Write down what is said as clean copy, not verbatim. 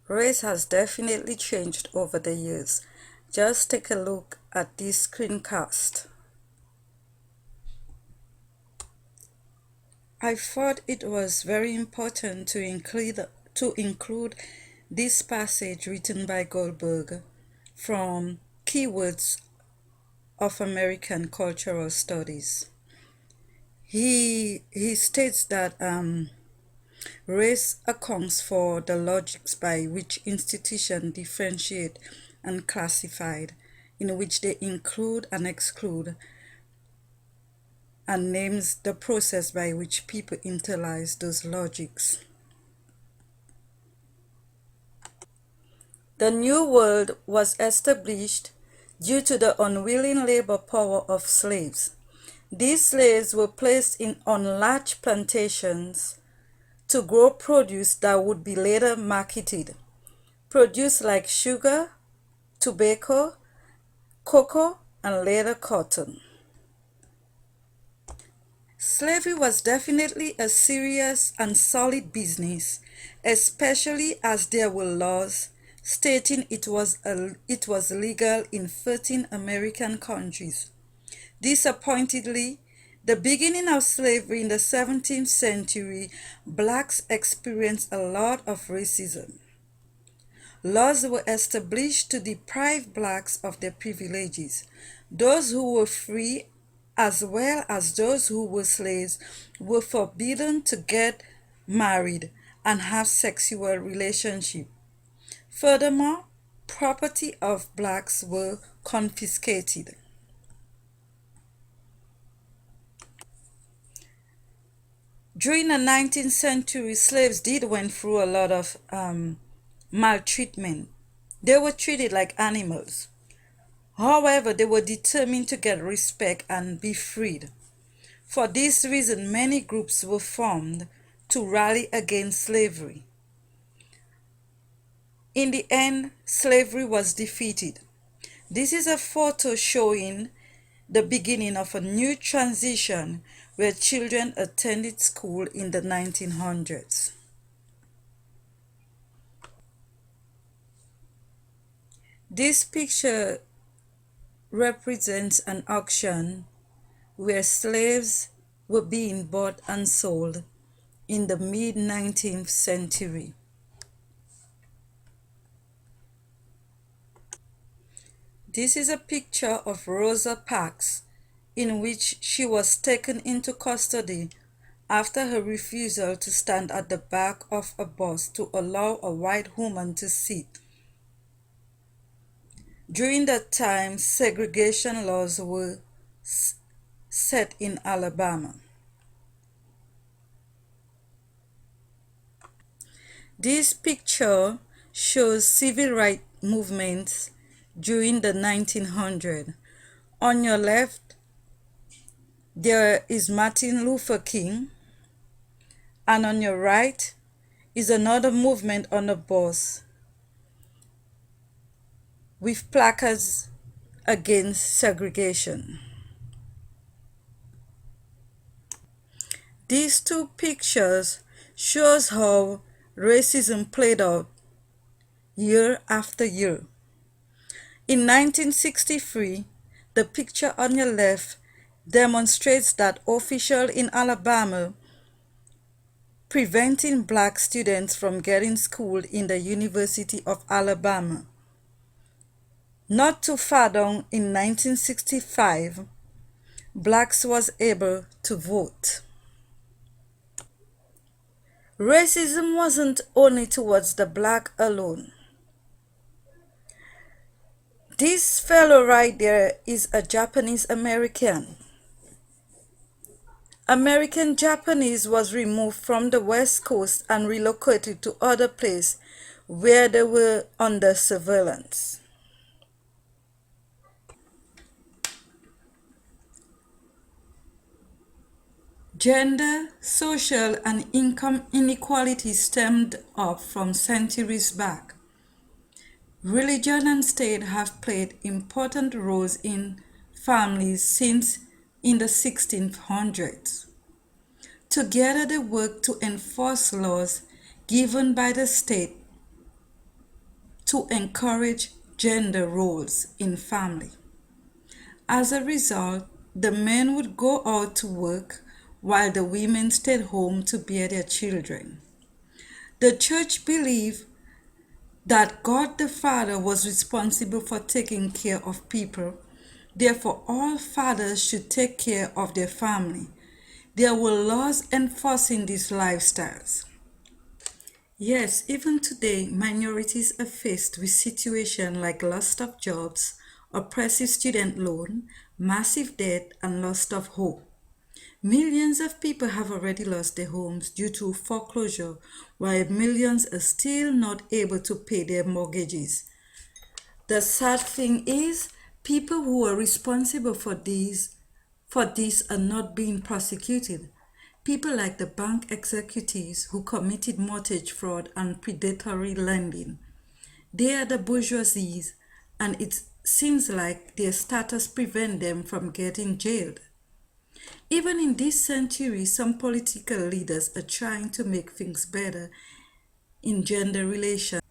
Race has definitely changed over the years. Just take a look at this screencast. I thought it was very important to include this passage written by Goldberg from Keywords of American Cultural Studies. He states that race accounts for the logics by which institutions differentiate and classify, in which they include and exclude, and names the process by which people internalize those logics. The New World was established due to the unwilling labor power of slaves. These slaves were placed on large plantations to grow produce that would be later marketed. Produce like sugar, tobacco, cocoa, and later cotton. Slavery was definitely a serious and solid business, especially as there were laws stating it was legal in 13 American countries. Disappointingly, the beginning of slavery in the 17th century, blacks experienced a lot of racism. Laws were established to deprive blacks of their privileges. Those who were free, as well as those who were slaves, were forbidden to get married and have sexual relationships. Furthermore, property of blacks were confiscated. During the 19th century, slaves did went through a lot of maltreatment. They were treated like animals. However, they were determined to get respect and be freed. For this reason, many groups were formed to rally against slavery. In the end, slavery was defeated. This is a photo showing the beginning of a new transition where children attended school in the 1900s. This picture represents an auction where slaves were being bought and sold in the mid-19th century. This is a picture of Rosa Parks, in which she was taken into custody after her refusal to stand at the back of a bus to allow a white woman to sit. During that time, segregation laws were set in Alabama. This picture shows civil rights movements during the 1900s. On your left, there is Martin Luther King, and on your right is another movement on a bus with placards against segregation. These two pictures shows how racism played out year after year. In 1963, the picture on your left demonstrates that officials in Alabama preventing black students from getting schooled in the University of Alabama. Not too far down in 1965, blacks was able to vote. Racism wasn't only towards the black alone. This fellow right there is a Japanese American. American Japanese was removed from the West Coast and relocated to other places where they were under surveillance. Gender, social, and income inequality stemmed up from centuries back. Religion and state have played important roles in families since in the 1600s. Together they work to enforce laws given by the state to encourage gender roles in family. As a result, the men would go out to work while the women stayed home to bear their children. The church believed that God the Father was responsible for taking care of people. Therefore, all fathers should take care of their family. There were laws enforcing these lifestyles. Yes, even today, minorities are faced with situations like loss of jobs, oppressive student loan, massive debt, and loss of hope. Millions of people have already lost their homes due to foreclosure, while millions are still not able to pay their mortgages. The sad thing is, people who are responsible for this are not being prosecuted. People like the bank executives who committed mortgage fraud and predatory lending. They are the bourgeoisie, and it seems like their status prevents them from getting jailed. Even in this century, some political leaders are trying to make things better in gender relations.